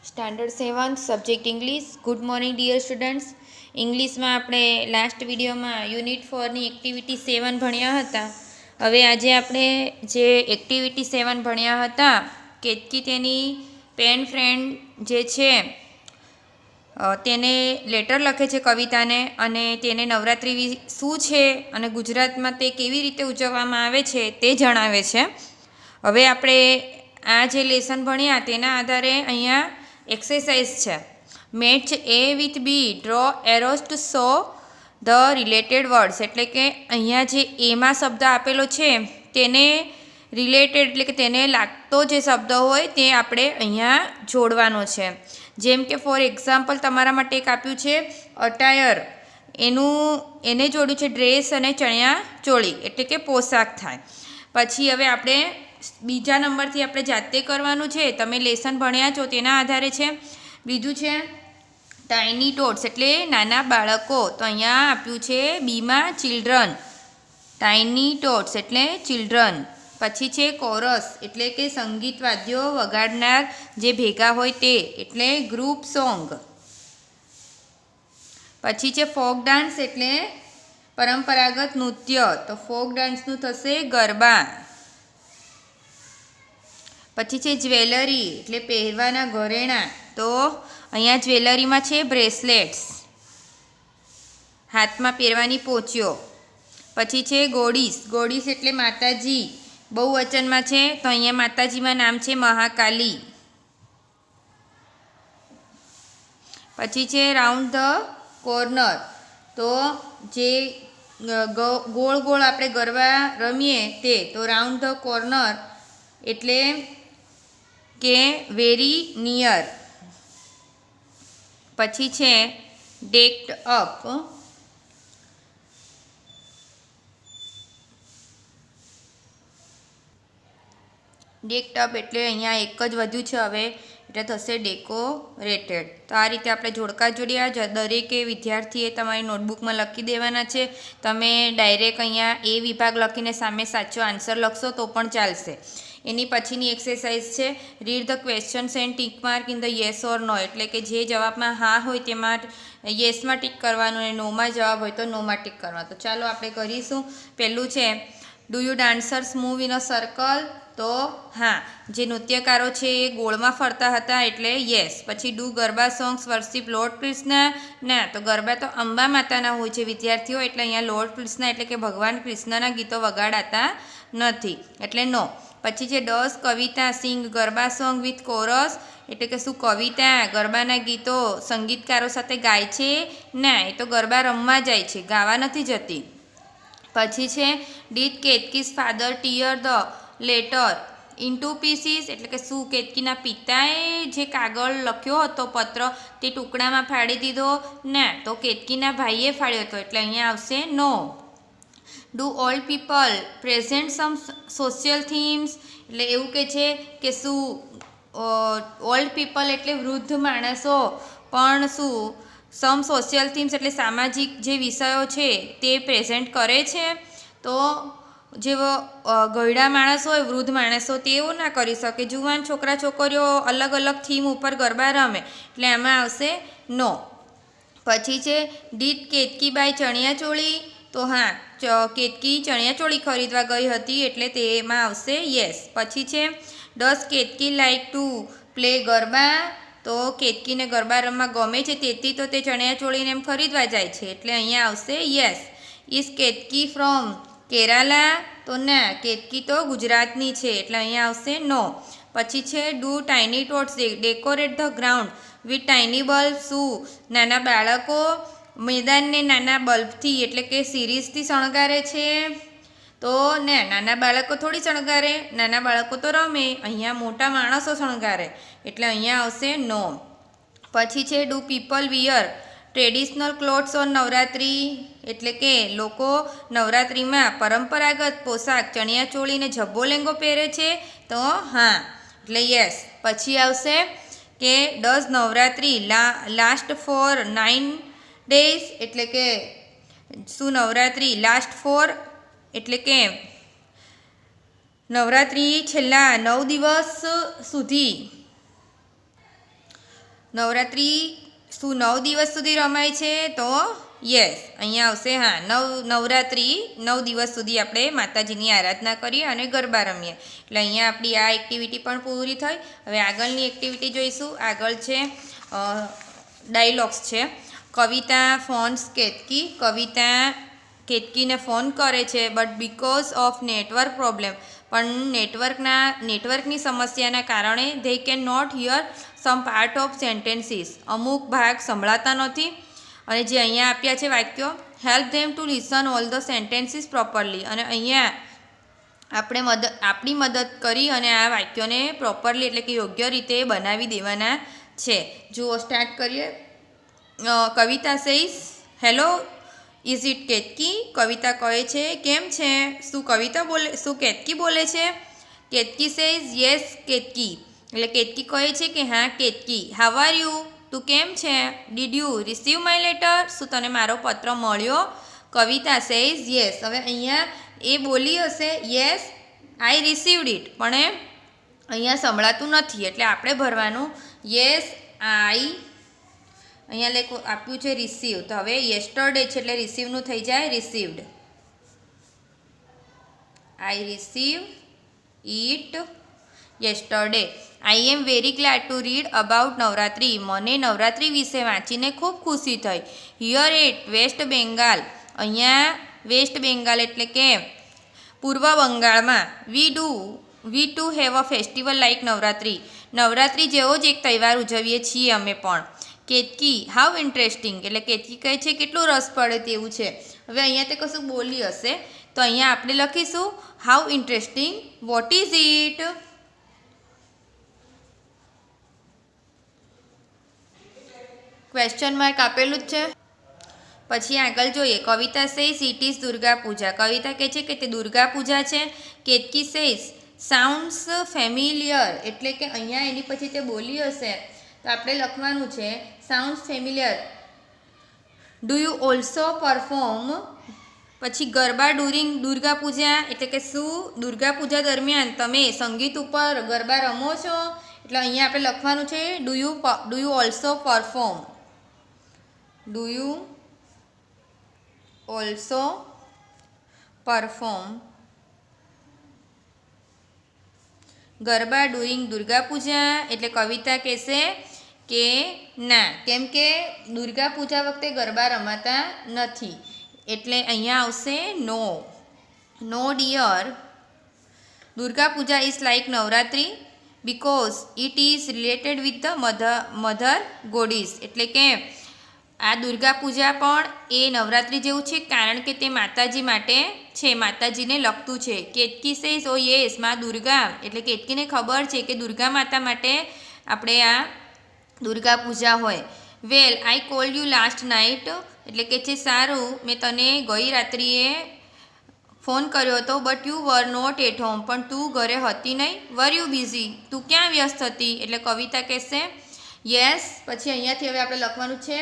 Standard 7 subject English. Good morning dear students. ઇંગ્લિશમાં આપણે last વિડીયોમાં યુનિટ 4ની એક્ટિવિટી 7 ભણ્યા હતા. હવે આજે આપણે જે એક્ટિવિટી 7 ભણ્યા હતા કેતકી તેની પેન ફ્રેન્ડ જે છે તેને લેટર લખે છે કવિતાને, અને તેને નવરાત્રિ શું છે અને ગુજરાતમાં તે કેવી રીતે ઉજવવામાં આવે છે તે જણાવે છે. હવે આપણે આ જે લેસન ભણ્યા તેના આધારે અહીંયા એક્સરસાઇઝ છે. Match A with B, draw arrows to show the related words. એટલે કે અહીંયા જે એમાં શબ્દ આપેલો છે તેને રિલેટેડ એટલે કે તેને લાગતો જે શબ્દ હોય તે આપણે અહીંયા જોડવાનો છે. જેમ કે ફોર એક્ઝામ્પલ તમારા માટે એક આપ્યું છે અટાયર, એને જોડ્યું છે ડ્રેસ અને ચણિયા ચોળી એટલે કે પોશાક થાય. પછી હવે આપણે બીજા નંબરથી આપણે જાતે કરવાનું છે. તમે લેસન ભણ્યા છો તેના આધારે છે. બીજું છે ટાઇની ટોટ્સ એટલે નાના બાળકો. તો અહીંયા આપ્યું છે બીમાં ચિલ્ડ્રન, ટાઇની ટોટ્સ એટલે ચિલ્ડ્રન. પછી છે કોરસ એટલે કે સંગીત વાદ્યો વગાડનાર જે ભેગા હોય તે એટલે ગ્રુપ સોંગ. પછી છે ફોક ડાન્સ એટલે પરંપરાગત નૃત્ય, તો ફોક ડાન્સનું થશે ગરબા. પછી છે જ્વેલરી એટલે પહેરવાના ઘરેણાં, તો અહીંયા જ્વેલરીમાં છે બ્રેસલેટ્સ, હાથમાં પહેરવાની પોચીઓ. પછી છે ગોડીસ, ગોડીસ એટલે માતાજી, બહુવચનમાં છે તો અહીંયા માતાજીમાં નામ છે મહાકાલી. પછી છે રાઉન્ડ ધ કોર્નર, તો જે ગોળ ગોળ આપણે ગરબા રમીએ તે, તો રાઉન્ડ ધ કોર્નર એટલે કે વેરી નિયર. પછી છે ડેક્ડ અપ, ડેક્ડ અપ એટલે અહીંયા એક જ વધ્યું છે હવે એટલે થશે ડેકોરેટેડ. તો આ રીતે આપણે જોડકા જોડ્યા. દરેકે વિદ્યાર્થીએ તમારી નોટબુકમાં લખી દેવાના છે. તમે ડાયરેક્ટ અહીંયા એ વિભાગ લખીને સામે સાચો આન્સર લખશો તો પણ ચાલશે. એની પછીની એક્સરસાઇઝ છે read the questions and tick mark in the yes or no. એટલે કે જે જવાબમાં હા હોય તેમાં યસમાં ટીક કરવાનું અને નોમાં જવાબ હોય તો નોમાં ટીક કરવાનું. તો ચાલો આપણે કરીશું. પહેલું છે do you dancers move in a circle, તો હા, જે નૃત્યકારો છે એ ગોળમાં ફરતા હતા એટલે યસ. પછી do garba songs worship lord Krishna, ના, તો ગરબા તો અંબા માતાના હોય છે વિદ્યાર્થીઓ, એટલે અહીંયા લોર્ડ કૃષ્ણ એટલે કે ભગવાન કૃષ્ણના ગીતો વગાડાતા નથી એટલે નો. પછી છે does Kavita sing garba song with chorus, એટલે કે શું કવિતા ગરબાના ગીતો સંગીતકારો સાથે ગાય છે? ના, એ તો ગરબા રમવા જાય છે, ગાવા નથી જતી. પછી છે did Ketaki's father tear the letter into pieces, એટલે કે શું કેતકીના પિતાએ જે કાગળ લખ્યો હતો પત્ર તે ટુકડામાં ફાડી દીધો? ના, તો કેતકીના ભાઈએ ફાડ્યો હતો એટલે અહીંયા આવશે no. Do old people present some social themes, એટલે એવું કે છે કે શું ઓલ્ડ પીપલ એટલે વૃદ્ધ માણસો પણ શું સમ સોશિયલ થીમ્સ એટલે સામાજિક જે વિષયો છે તે પ્રેઝન્ટ કરે છે? તો જેવો ગયડા માણસ હોય વૃદ્ધ માણસો તેઓ ના કરી શકે. જુવાન છોકરા છોકરીઓ અલગ અલગ થીમ ઉપર ગરબા રમે એટલે આમાં આવશે નો. પછી છે ડીડ કેતકી બાય ચણિયા ચોળી, તો હા, કેતકી ચણિયા ચોળી ખરીદવા ગઈ હતી એટલે તેમાં આવશે યસ. પછી છે does Ketaki like to play garba, તો કેતકીને ગરબા રમવા ગમે છે તેથી તો તે ચણિયા ચોળીને એમ ખરીદવા જાય છે એટલે અહીંયા આવશે yes. Is Ketaki from Kerala, તો ના, કેતકી તો ગુજરાતની છે એટલે અહીંયા આવશે નો. પછી છે do tiny ટોટ્સ decorate the ground with tiny bulb, શું નાના બાળકો મેદાનને નાના બલ્બથી એટલે કે સિરીઝથી શણગારે છે? તો ના, નાના બાળકો થોડી શણગારે, નાના બાળકો તો રમે, અહીંયા મોટા માણસો શણગારે એટલે અહીંયા આવશે નો. પછી છે do people wear traditional clothes on Navratri, એટલે કે લોકો નવરાત્રિમાં પરંપરાગત પોશાક ચણિયા ચોળીને ઝબ્બો લેંગો પહેરે છે? તો હા એટલે યસ. પછી આવશે કે does Navratri last for 9 days, એટલે કે શું નવરાત્રિ લાસ્ટ ફોર એટલે કે નવરાત્રિ છેલ્લા 9 દિવસ સુધી નવરાત્રિ શું 9 દિવસ સુધી રમાય છે? તો યસ, અહીંયા આવશે હા, નવરાત્રિ 9 દિવસ સુધી આપણે માતાજીની આરાધના કરીએ અને ગરબા રમીએ. એટલે અહીંયા આપણી આ એક્ટિવિટી પણ પૂરી થઈ. હવે આગળની એક્ટિવિટી જોઈશું. આગળ છે ડાયલોગ્સ છે. કવિતા ફોન્સ કેતકી. કવિતા કેતકીને ફોન કરે છે, but because of network problem, પણ નેટવર્કની સમસ્યાના કારણે they can not hear some part of sentences, અમુક ભાગ સંભળાતા નથી. અને જે અહીંયા આપ્યા છે વાક્યો, help them to listen all the sentences properly, અને અહીંયા આપણી મદદ કરી અને આ વાક્યોને પ્રોપરલી એટલે કે યોગ્ય રીતે બનાવી દેવાના છે. જુઓ, સ્ટાર્ટ કરીએ. Kavita says hello, is it Ketaki? Kavita કહે છે કેમ છે? શું કેતકી બોલે છે? કેતકી સેઇઝ યસ કેતકી, એટલે કેતકી કહે છે કે હા કેતકી. How are you? તું કેમ છે? Did you receive my letter? શું તને મારો પત્ર મળ્યો? કવિતા સેઇઝ યસ. હવે અહીંયા એ બોલી હશે યસ આઈ રિસીવડ ઇટ, પણ અહીંયા સંભળાતું નથી એટલે આપણે ભરવાનું યસ આઈ, અહીંયા આપ્યું છે રિસીવ, તો હવે યેસ્ટરડે છે એટલે રિસીવનું થઈ જાય received. I receive it yesterday. I am very glad to read about Navratri. મને નવરાત્રિ વિશે વાંચીને ખૂબ ખુશી થઈ. હિયર એટ વેસ્ટ બેંગાલ, અહીંયા વેસ્ટ બેંગાલ એટલે કે પૂર્વ બંગાળમાં we too have a festival like Navratri. Navratri જેવો જ એક તહેવાર ઉજવીએ છીએ અમે પણ. કેતકી હાવ ઇન્ટરેસ્ટિંગ, એટલે કેતકી કહે છે કેટલું રસ પડે તેવું છે. હવે અહીંયા તે કશું બોલી હશે તો અહીંયા આપણે લખીશું how interesting, what is it? Question mark આપેલું જ છે. પછી આગળ જોઈએ. Kavita says it is Durga Puja. Kavita કહે છે કે તે દુર્ગા પૂજા છે. કેતકી સેઇઝ સાઉન્ડ્સ ફેમિલિયર, એટલે કે અહીંયા એની પછી તે બોલી હશે તો આપણે લખવાનું છે sounds familiar. Do you also perform? પછી ગરબા ડ્યુરિંગ દુર્ગા પૂજા, એટલે કે શું દુર્ગા પૂજા દરમિયાન તમે સંગીત ઉપર ગરબા રમો છો? એટલે અહીંયા આપણે લખવાનું છે do you also perform? Do you also perform garba during Durga Puja? એટલે કવિતા કહેશે કે ના, કેમ કે દુર્ગા પૂજા વખતે ગરબા રમાતા નથી. એટલે અહીંયા આવશે no dear, Durga Puja is like Navratri because it is related with the mother goddess. એટલે કે આ દુર્ગા પૂજા પણ એ નવરાત્રિ જેવું છે કારણ કે તે માતાજી માટે છે, માતાજીને લગતું છે. કેતકી સેઝ ઓ યેસ મા દુર્ગા, એટલે કેતકીને ખબર છે કે દુર્ગા માતા માટે આપણે આ દુર્ગા પૂજા હોય. Well I called you last night, એટલે કે છે સારું મેં તને ગઈ રાત્રિએ ફોન કર્યો હતો, but you were not at home, પણ તું ઘરે હતી નહીં. Were you busy? તું ક્યાં વ્યસ્ત હતી? એટલે કવિતા કહેશે યસ. પછી અહીંયાથી હવે આપણે લખવાનું છે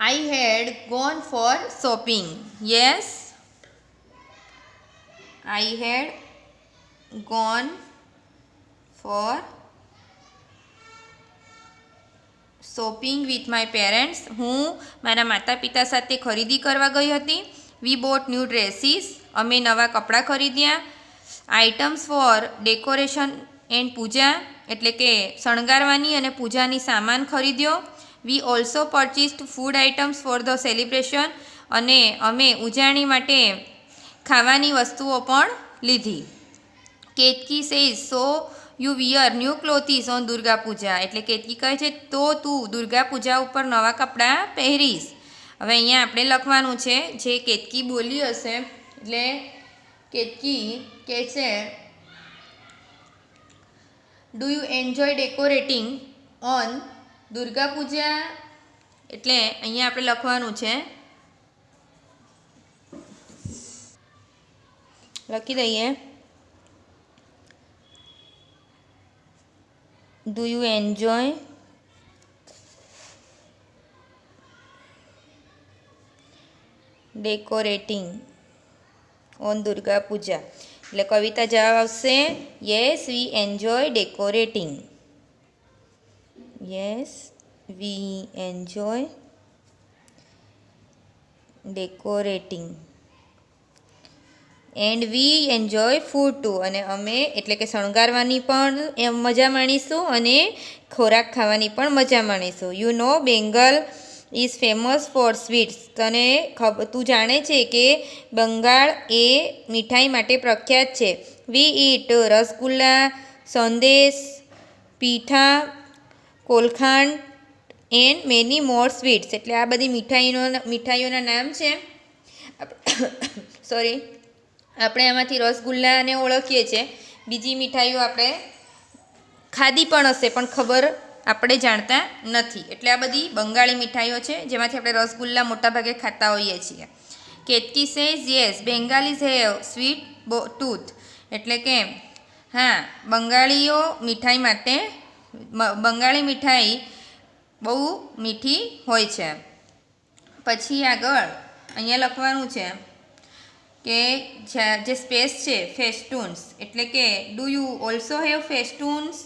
I had gone for shopping. Yes I had gone for shopping with my parents. હું મારા માતા પિતા સાથે ખરીદી કરવા ગઈ હતી. વી બોટ ન્યૂ ડ્રેસીસ, અમે નવા કપડાં ખરીદ્યા. Items for decoration and puja, એટલે કે શણગારવાની અને પૂજાની સામાન ખરીદ્યો. We also purchased food items for the celebration, અને અમે ઉજાણી માટે ખાવાની વસ્તુઓ પણ લીધી. Ketaki says so you wear new clothes on Durga Puja, એટલે કેતકી કહે છે તો તું દુર્ગા પૂજા ઉપર નવા કપડાં પહેરીશ. હવે અહીંયા આપણે લખવાનું છે જે કેતકી બોલી હશે, એટલે કેતકી કહે છે do you enjoy decorating on Durga Puja, એટલે અહીંયા આપણે લખવાનું છે લખી દઈએ do you enjoy decorating on Durga Puja. એટલે કવિતા જવાબ આવશે yes we enjoy decorating. Yes we enjoy decorating and we enjoy food too, અને અમે એટલે કે શણગારવાની પણ મજા માણીશું અને ખોરાક ખાવાની પણ મજા માણીશું. You know Bengal is famous for sweets. તને તું જાણે છે કે બંગાળ એ મીઠાઈ માટે પ્રખ્યાત છે. વી ઈટ રસગુલ્લા, સંદેશ, પીઠા, કોલખાંડ એન્ડ મેની મોર સ્વીટ્સ. એટલે આ બધી મીઠાઈઓના નામ છે. સોરી, આપણે આમાંથી રસગુલ્લાને ઓળખીએ છીએ. બીજી મીઠાઈઓ આપણે ખાધી પણ હશે પણ ખબર આપણે જાણતા નથી. એટલે આ બધી બંગાળી મીઠાઈઓ છે જેમાંથી આપણે રસગુલ્લા મોટાભાગે ખાતા હોઈએ છીએ. Ketaki says yes Bengalis have sweet tooth. એટલે કે હા, બંગાળીઓ મીઠાઈ માટે બંગાળી મીઠાઈ બહુ મીઠી હોય છે. પછી આગળ અહીંયા લખવાનું છે કે જે સ્પેસ છે ફેસ્ટૂન્સ. એટલે કે do you also have festoons.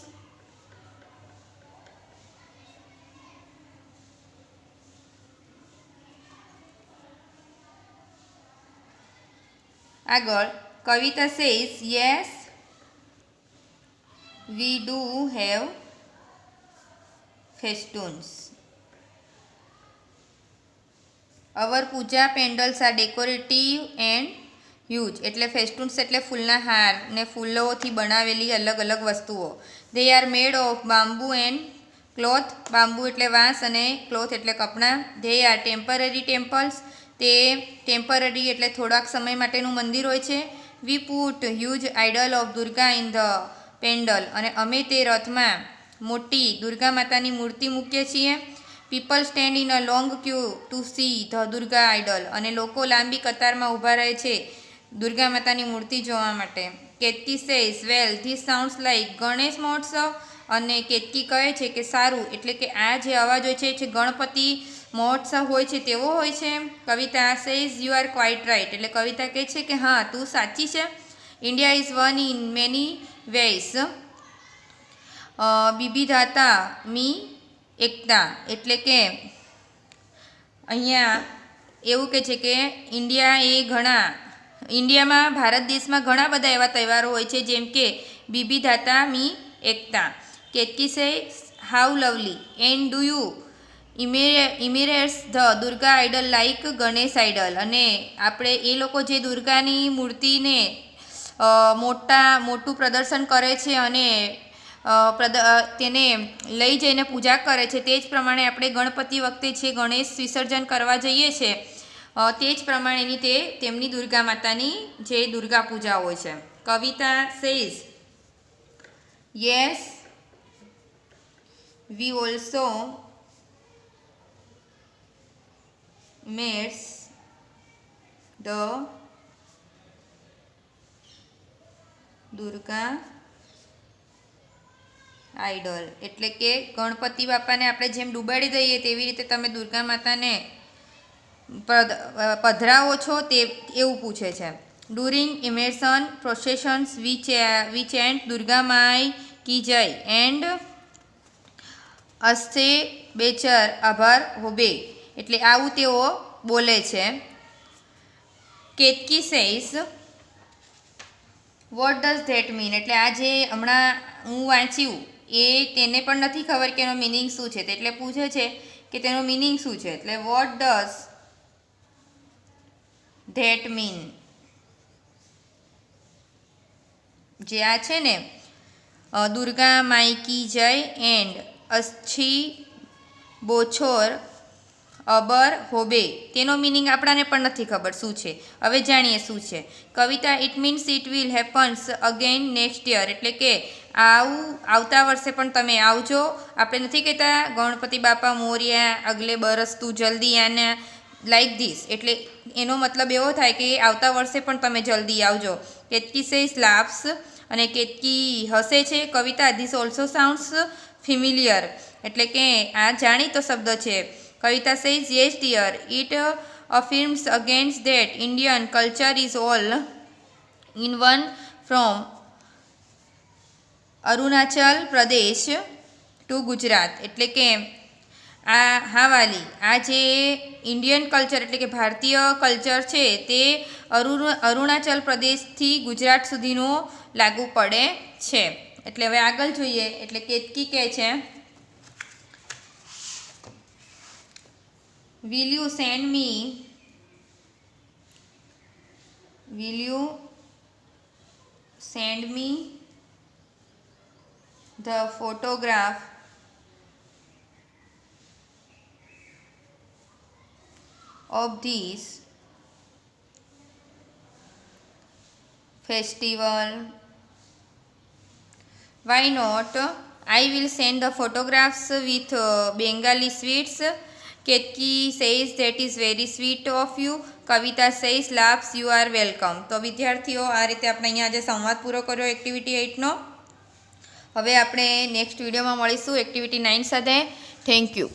આગળ Kavita says yes we do have festoons. Our puja pandals are decorative and huge. એટલે ફેસ્ટૂન્સ એટલે ફૂલના હાર ને ફૂલોથી બનાવેલી અલગ અલગ વસ્તુઓ. They are made of bamboo and cloth. Bamboo એટલે વાંસ અને ક્લોથ એટલે કપડાં. They are temporary temples. તે ટેમ્પરરી એટલે થોડાક સમય માટેનું મંદિર હોય છે. We put huge idol of Durga in the pandal. અને અમે તે રથમાં મોટી દુર્ગા માતાની મૂર્તિ મૂકીએ છીએ. People stand in a long queue to see the Durga idol. અને લોકો લાંબી કતારમાં ઊભા રહે છે દુર્ગા માતાની મૂર્તિ જોવા માટે. Ketaki says well this sounds like Ganesh મહોત્સવ. અને કેતકી કહે છે કે સારું, એટલે કે આ જે અવાજ હોય છે એ ગણપતિ મહોત્સવ હોય છે તેવો હોય છે. Kavita says you are quite right. એટલે કવિતા કહે છે કે હા, તું સાચી છે. India is one in many ways વિવિધતા મી એકતા. એટલે કે અહીંયા એવું કહે છે કે ઇન્ડિયામાં ભારત દેશમાં ઘણા બધા એવા તહેવારો હોય છે જેમ કે વિવિધતા મી એકતા. Ketaki say how lovely and do you immerse the Durga idol like Ganesh idol. અને આપણે એ લોકો જે દુર્ગાની મૂર્તિને મોટું પ્રદર્શન કરે છે અને તેને લઈ જઈને પૂજા કરે છે, તે જ પ્રમાણે આપણે ગણપતિ વખતે જે ગણેશ વિસર્જન કરવા જઈએ છીએ તે જ પ્રમાણેની તેમની દુર્ગા માતાની જે દુર્ગા પૂજા હોય છે. Kavita says yes we also made the Durga idol. એટલે કે ગણપતિ બાપાને આપણે જેમ ડૂબાડી દઈએ તેવી રીતે તમે દુર્ગા માતાને પધરાવો છો તે એવું પૂછે છે. ડુરિંગ ઇમેર્શન પ્રોસેશન્સ વી ચેન્ટ દુર્ગા માઈ કી જય એન્ડ અસ્તે બેચર આભાર હોબે. એટલે આવું તેઓ બોલે છે. Ketaki says what does that mean. એટલે આ જે હમણાં હું વાંચ્યું એ તેને પણ નથી ખબર કે એનો મિનિંગ શું છે. એટલે પૂછે છે કે તેનો મિનિંગ શું છે. એટલે વોટ ડઝ ધેટ મીન. જે આ છે ને દુર્ગા માઈ કી જય એન્ડ અચ્છી બોછોર અબર હોબે, તેનો મિનિંગ આપણાને પણ નથી ખબર શું છે. હવે જાણીએ શું છે. Kavita it means it will happens again next year. એટલે કે આવતા વર્ષે પણ તમે આવજો. આપણે નથી કહેતા ગણપતિ બાપા મોર્યા અગલે બરસ તું જલ્દી આના લાઈક ધીસ. એટલે એનો મતલબ એવો થાય કે આવતા વર્ષે પણ તમે જલ્દી આવજો. Ketaki says laughs. અને કેતકી હસે છે. Kavita this also sounds familiar. એટલે કે આ જાણીતો શબ્દ છે. Kavita says yes dear it affirms against that Indian culture is all in one from Arunachal Pradesh to Gujarat, એટલે કે હા વાલી, આ જે ઇન્ડિયન કલ્ચર એટલે કે ભારતીય કલ્ચર છે તે અરુણાચલ પ્રદેશથી ગુજરાત સુધીનો લાગુ પડે છે. એટલે હવે આગળ જોઈએ. એટલે કેતકી કહે છે, will you send me the photograph of this festival? Why not? I will send the photographs with Bengali sweets. Ketki says that is very sweet of you. Kavita says laughs you are welcome. તો વિદ્યાર્થીઓ આ રીતે આપણે અહીંયા આજે સંવાદ પૂરો કર્યો એક્ટિવિટી 8નો. હવે આપણે નેક્સ્ટ વિડીયોમાં મળીશું એક્ટિવિટી 9 સાથે. Thank you.